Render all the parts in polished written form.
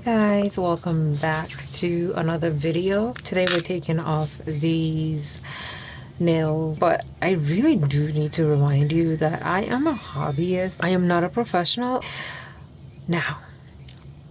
Guys, welcome back to another video. Today we're taking off these nails, but I really do need to remind you that I am a hobbyist. I am not a professional. Now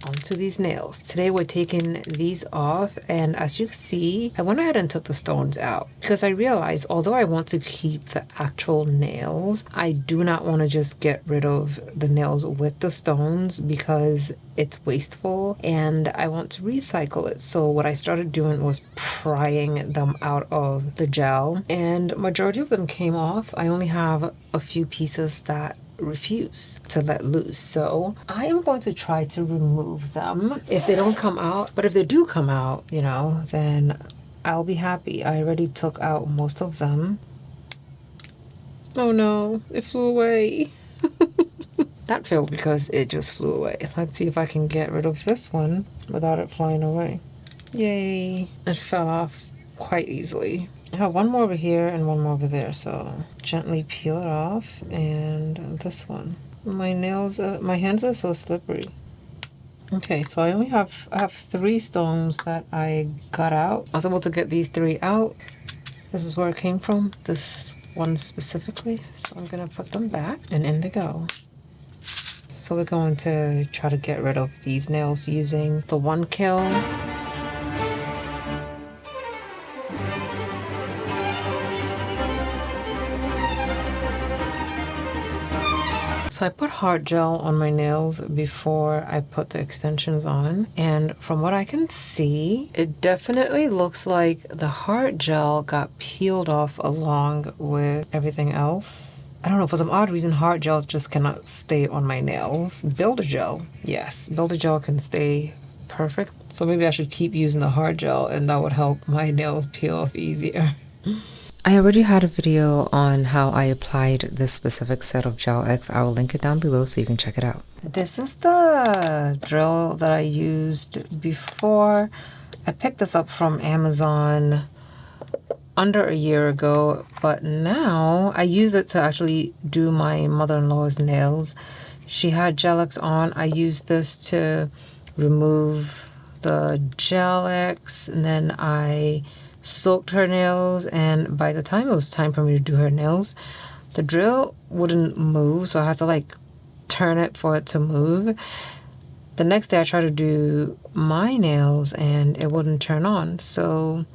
onto these nails. Today we're taking these off, and as you see, I went ahead and took the stones out because I realized although I want to keep the actual nails, I do not want to just get rid of the nails with the stones because it's wasteful and I want to recycle it. So what I started doing was prying them out of the gel, and majority of them came off. I only have a few pieces that refuse to let loose, so I am going to try to remove them if they don't come out. But if they do come out, you know, then I'll be happy. I already took out most of them. Oh no, it flew away. That failed because it just flew away. Let's see if I can get rid of this one without it flying away. Yay, it fell off quite easily. I have one more over here and one more over there, so gently peel it off. And this one, my nails, my hands are so slippery. Okay, so I have 3 stones that I got out. I was able to get these 3 out. This is where it came from, this one specifically. So I'm gonna put them back, and in they go. So we're going to try to get rid of these nails using the 1 kill. So I put hard gel on my nails before I put the extensions on, and from what I can see, it definitely looks like the hard gel got peeled off along with everything else. I don't know, for some odd reason hard gel just cannot stay on my nails. Builder gel, yes, builder gel can stay perfect. So maybe I should keep using the hard gel and that would help my nails peel off easier. I already had a video on how I applied this specific set of Gel X. I will link it down below so you can check it out. This is the drill that I used before. I picked this up from Amazon under a year ago, but now I use it to actually do my mother-in-law's nails. She had Gel X on. I used this to remove the Gel X, and then I soaked her nails, and by the time it was time for me to do her nails, the drill wouldn't move, so I had to like turn it for it to move. The next day I tried to do my nails and it wouldn't turn on, so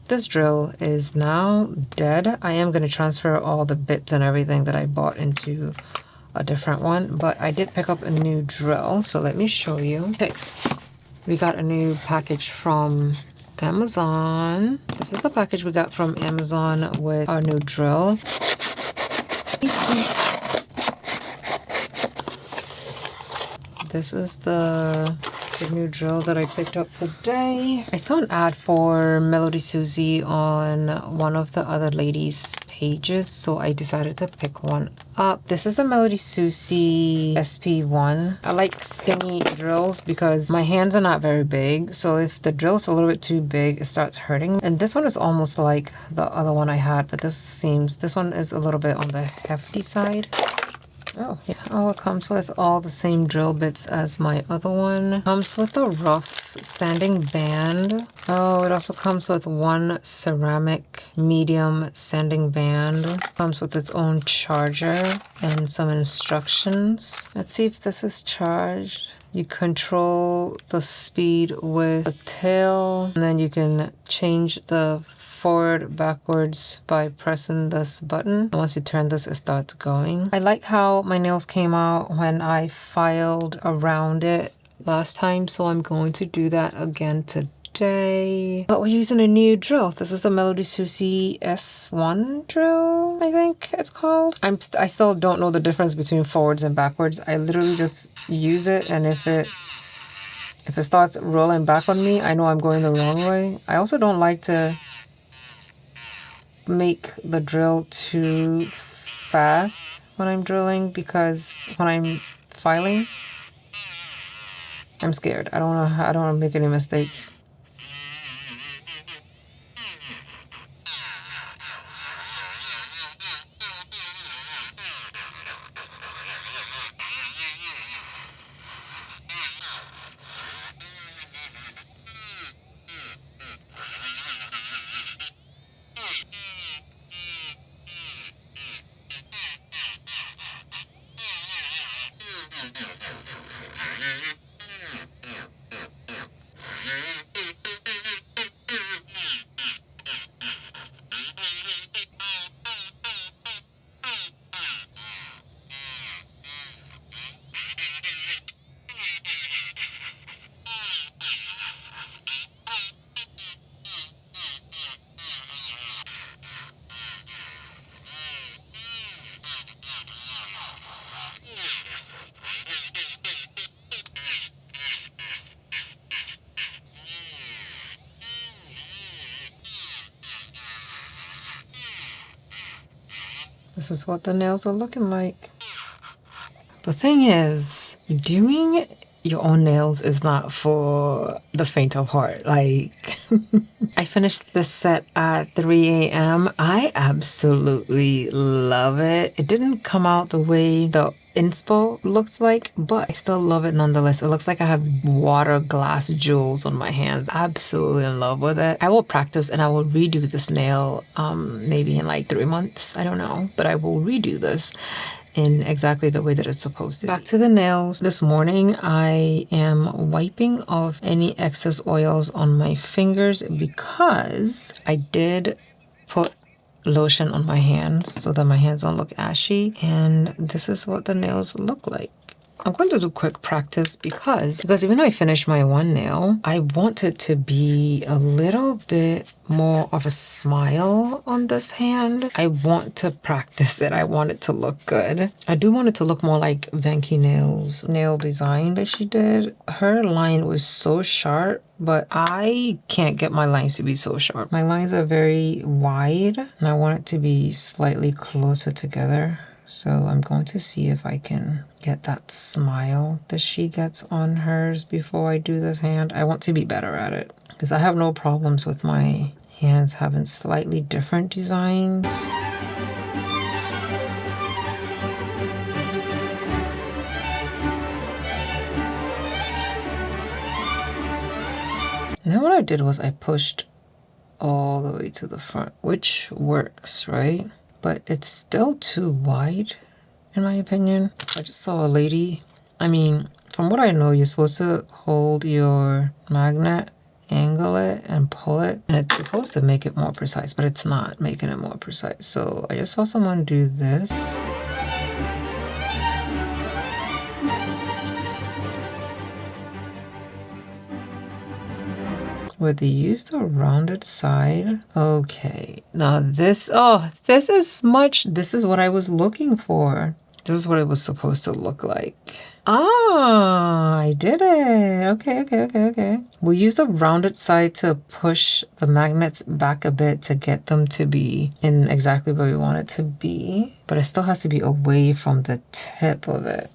this drill is now dead. I am going to transfer all the bits and everything that I bought into a different one, but I did pick up a new drill, so let me show you. Okay, we got a new package from Amazon. This is the package we got from Amazon with our new drill. This is the new drill that I picked up today. I saw an ad for Melody Susie on one of the other ladies' pages, so I decided to pick one up. This is the Melody Susie SP1. I like skinny drills because my hands are not very big, so if the drill's a little bit too big, it starts hurting. And this one is almost like the other one I had, but this one is a little bit on the hefty side. Oh, yeah. Oh, it comes with all the same drill bits as my other one. Comes with a rough sanding band. Oh, it also comes with 1 ceramic medium sanding band. Comes with its own charger and some instructions. Let's see if this is charged. You control the speed with the tail, and then you can change the forward, backwards by pressing this button. And once you turn this, it starts going. I like how my nails came out when I filed around it last time, so I'm going to do that again today. But we're using a new drill. This is the Melody Susie S1 drill, I think it's called. I still don't know the difference between forwards and backwards. I literally just use it, and if it starts rolling back on me, I know I'm going the wrong way. I also don't like to make the drill too fast when I'm drilling, because when I'm filing, I'm scared. I don't want to make any mistakes. This is what the nails are looking like. The thing is, doing your own nails is not for the faint of heart. Like, I finished this set at 3 a.m. I absolutely love it. It didn't come out the way the Inspo looks like, but I still love it nonetheless. It looks like I have water glass jewels on my hands. Absolutely in love with it. I will practice and I will redo this nail maybe in like 3 months. I don't know, but I will redo this in exactly the way that it's supposed to. Back to the nails. This morning, I am wiping off any excess oils on my fingers because I did put lotion on my hands so that my hands don't look ashy. And this is what the nails look like. I'm going to do quick practice because even though I finished my one nail, I want it to be a little bit more of a smile on this hand. I want to practice it. I want it to look good. I do want it to look more like Venky Nails' nail design that she did. Her line was so sharp, but I can't get my lines to be so sharp. My lines are very wide and I want it to be slightly closer together. So I'm going to see if I can get that smile that she gets on hers before I do this hand. I want to be better at it because I have no problems with my hands having slightly different designs. And then what I did was I pushed all the way to the front, which works, right? But it's still too wide, in my opinion. I just saw a lady. I mean, from what I know, you're supposed to hold your magnet, angle it, and pull it. And it's supposed to make it more precise, but it's not making it more precise. So I just saw someone do this. Where they use the rounded side. Okay, now this is what I was looking for. This is what it was supposed to look like. Ah, I did it. Okay. We'll use the rounded side to push the magnets back a bit to get them to be in exactly where we want it to be. But it still has to be away from the tip of it.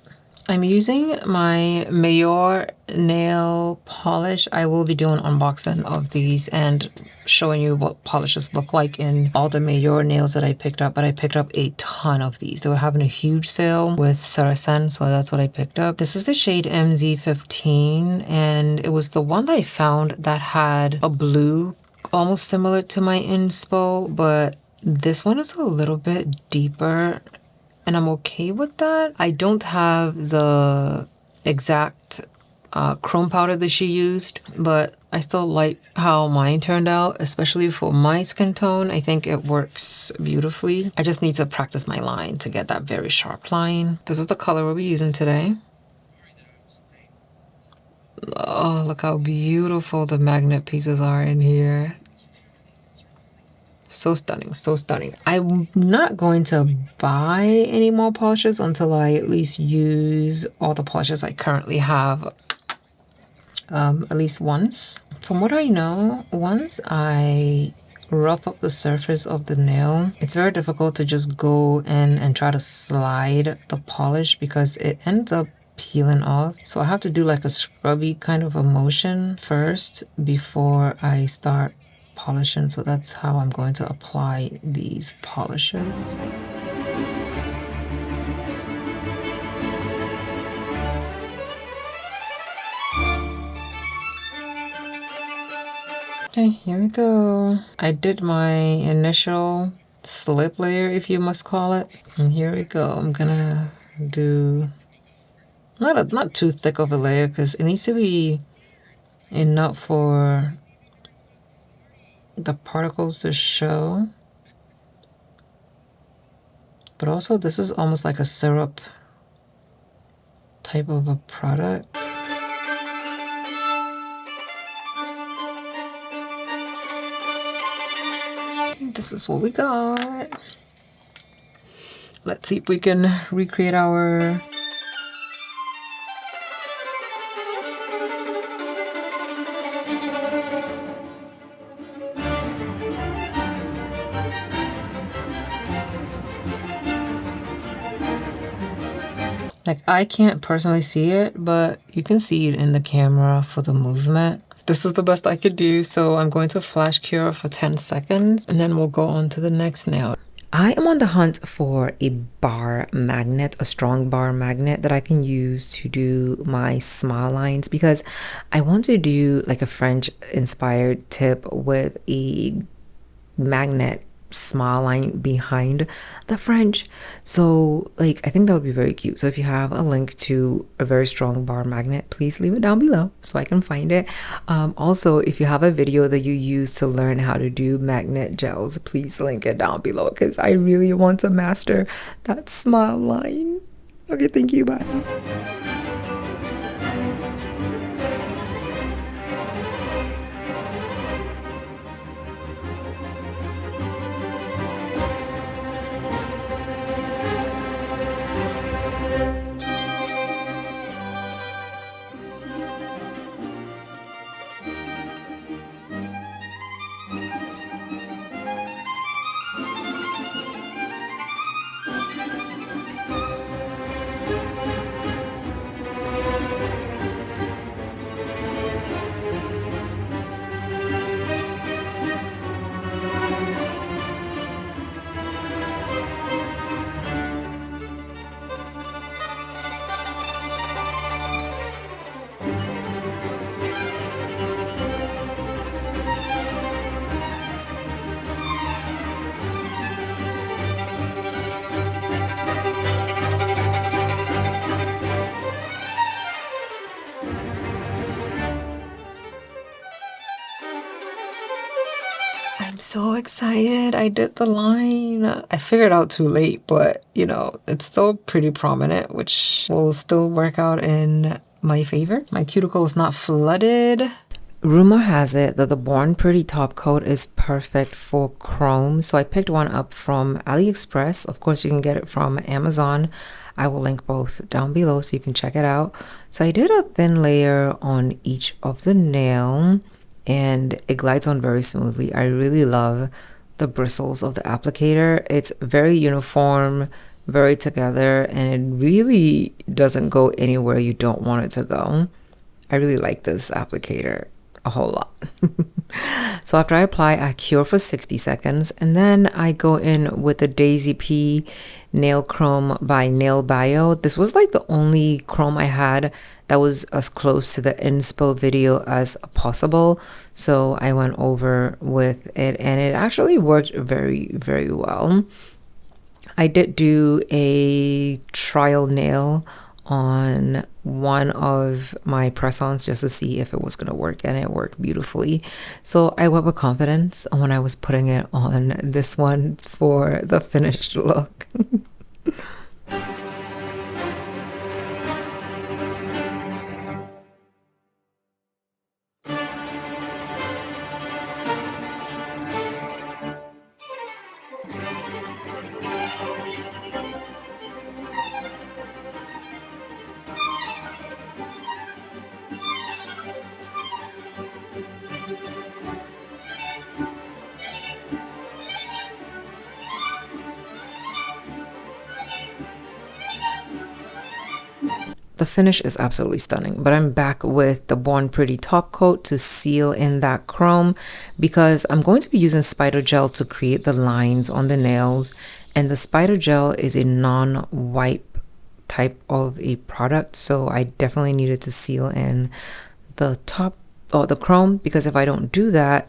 I'm using my Mayor nail polish. I will be doing unboxing of these and showing you what polishes look like in all the Mayor nails that I picked up. But I picked up a ton of these. They were having a huge sale with Saracen, so that's what I picked up. This is the shade MZ15, and it was the one that I found that had a blue almost similar to my Inspo, but this one is a little bit deeper. And I'm okay with that. I don't have the exact chrome powder that she used, but I still like how mine turned out, especially for my skin tone. I think it works beautifully. I just need to practice my line to get that very sharp line. This is the color we'll be using today. Oh, look how beautiful the magnet pieces are in here. So stunning, so stunning. I'm not going to buy any more polishes until I at least use all the polishes I currently have at least once. From what I know, once I rough up the surface of the nail, it's very difficult to just go in and try to slide the polish because it ends up peeling off. So I have to do like a scrubby kind of a motion first before I start polishing. So that's how I'm going to apply these polishes. Okay, here we go. I did my initial slip layer, if you must call it, and here we go. I'm gonna do not too thick of a layer because it needs to be enough for the particles to show, but also this is almost like a syrup type of a product. This is what we got. Let's see if we can recreate our Like, I can't personally see it, but you can see it in the camera for the movement. This is the best I could do, so I'm going to flash cure for 10 seconds, and then we'll go on to the next nail. I am on the hunt for a bar magnet, a strong bar magnet that I can use to do my smile lines, because I want to do like a French inspired tip with a magnet smile line behind the French. So like, I think that would be very cute. So if you have a link to a very strong bar magnet, please leave it down below so I can find it. Also, if you have a video that you use to learn how to do magnet gels, please link it down below, because I really want to master that smile line. Okay, thank you, bye. I'm so excited. I did the line. I figured out too late, but you know, it's still pretty prominent, which will still work out in my favor. My cuticle is not flooded. Rumor has it that the Born Pretty top coat is perfect for chrome, so I picked one up from AliExpress. Of course, you can get it from Amazon. I will link both down below so you can check it out. So I did a thin layer on each of the nail, and it glides on very smoothly. I really love the bristles of the applicator. It's very uniform, very together, and it really doesn't go anywhere you don't want it to go. I really like this applicator a whole lot. So after I apply, I cure for 60 seconds, and then I go in with the Daisy P Nail Chrome by Nail Bio. This was like the only chrome I had that was as close to the Inspo video as possible, so I went over with it, and it actually worked very, very well. I did do a trial nail on one of my press-ons just to see if it was going to work, and it worked beautifully. So I went with confidence when I was putting it on this one for the finished look. The finish is absolutely stunning, but I'm back with the Born Pretty top coat to seal in that chrome, because I'm going to be using spider gel to create the lines on the nails, and the spider gel is a non-wipe type of a product, so I definitely needed to seal in the top or the chrome, because if I don't do that,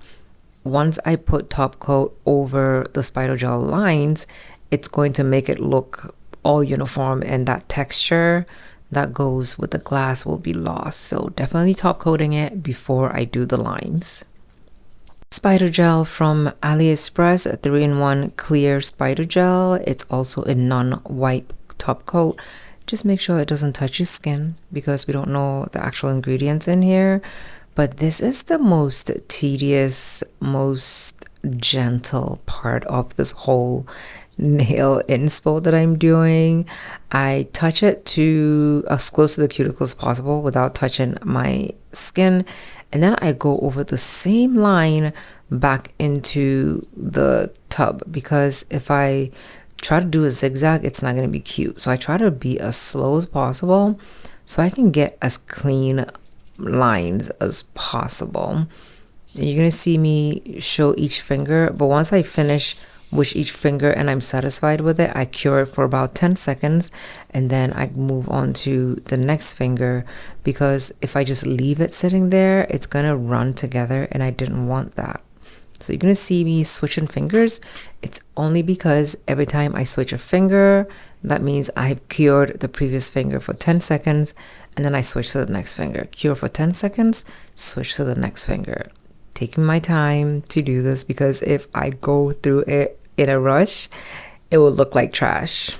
once I put top coat over the spider gel lines, it's going to make it look all uniform, and that texture that goes with the glass will be lost. So definitely top coating it before I do the lines. Spider gel from AliExpress, a 3-in-1 clear spider gel. It's also a non-wipe top coat. Just make sure it doesn't touch your skin, because we don't know the actual ingredients in here. But this is the most tedious, most gentle part of this whole nail inspo that I'm doing. I touch it to as close to the cuticle as possible without touching my skin, and then I go over the same line back into the tub, because if I try to do a zigzag, it's not going to be cute. So I try to be as slow as possible so I can get as clean lines as possible. And you're going to see me show each finger, but once I finish with each finger and I'm satisfied with it, I cure it for about 10 seconds and then I move on to the next finger, because if I just leave it sitting there, it's going to run together and I didn't want that. So you're going to see me switching fingers. It's only because every time I switch a finger, that means I've cured the previous finger for 10 seconds and then I switch to the next finger. Cure for 10 seconds, switch to the next finger. Taking my time to do this, because if I go through it in a rush, it will look like trash.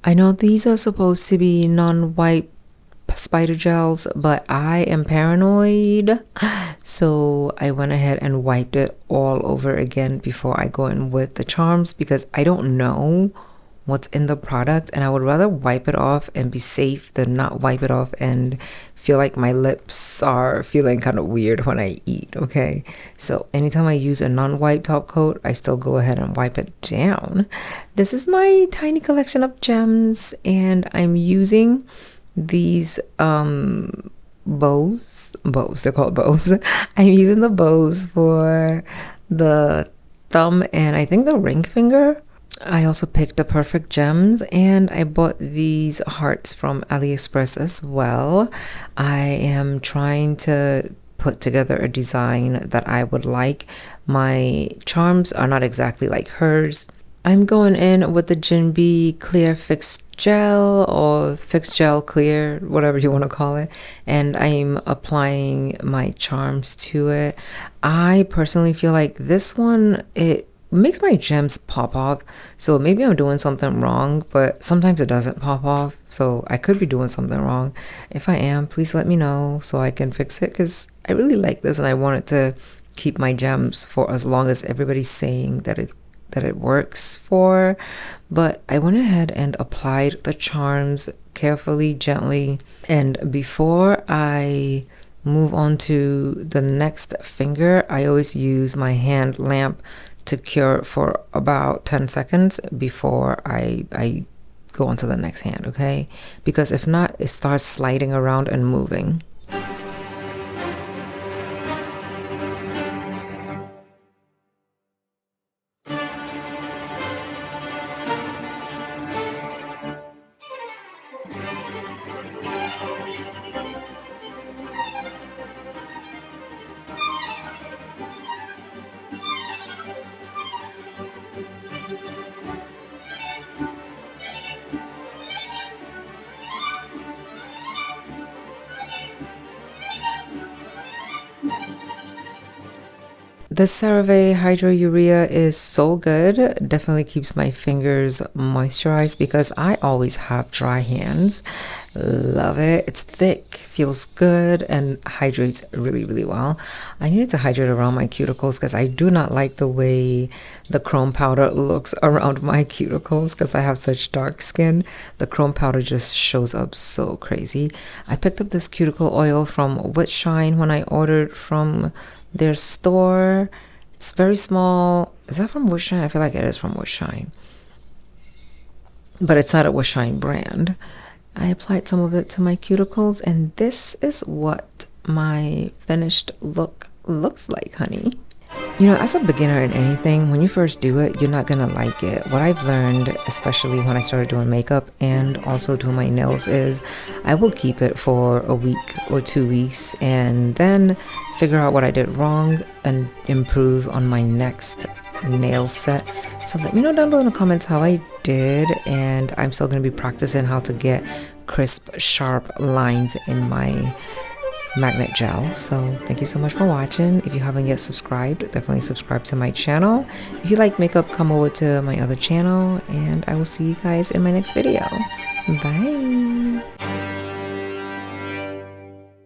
I know these are supposed to be non-wipe spider gels, but I am paranoid, so I went ahead and wiped it all over again before I go in with the charms, because I don't know what's in the product and I would rather wipe it off and be safe than not wipe it off and feel like my lips are feeling kind of weird when I eat. Okay, so anytime I use a non-wipe top coat, I still go ahead and wipe it down. This is my tiny collection of gems and I'm using these bows, they're called bows. I'm using the bows for the thumb and I think the ring finger. I also picked the perfect gems and I bought these hearts from AliExpress as well. I am trying to put together a design that I would like. My charms are not exactly like hers. I'm going in with the Jinbei Clear Fixed Gel or Fixed Gel Clear, whatever you want to call it, and I'm applying my charms to it. I personally feel like this one, it makes my gems pop off, so maybe I'm doing something wrong, but sometimes it doesn't pop off, so I could be doing something wrong. If I am, please let me know so I can fix it, because I really like this and I want it to keep my gems for as long as everybody's saying that it works for. But I went ahead and applied the charms carefully, gently, and before I move on to the next finger, I always use my hand lamp to cure for about 10 seconds before I go on to the next hand, okay? Because if not, it starts sliding around and moving. The CeraVe Hydrourea is so good. Definitely keeps my fingers moisturized because I always have dry hands. Love it. It's thick, feels good, and hydrates really, really well. I needed to hydrate around my cuticles because I do not like the way the chrome powder looks around my cuticles because I have such dark skin. The chrome powder just shows up so crazy. I picked up this cuticle oil from Wet Shine when I ordered from their store. It's very small. Is that from Wet Shine? I feel like it is from Wet Shine, but it's not a Wet Shine brand. I applied some of it to my cuticles, and this is what my finished look looks like, honey. You know, as a beginner in anything, when you first do it, you're not gonna like it. What I've learned, especially when I started doing makeup and also doing my nails, is I will keep it for a week or 2 weeks and then figure out what I did wrong and improve on my next nail set. So let me know down below in the comments how I did, and I'm still going to be practicing how to get crisp, sharp lines in my magnet gel. So thank you so much for watching. If you haven't yet subscribed, definitely subscribe to my channel. If you like makeup, come over to my other channel, and I will see you guys in my next video. Bye.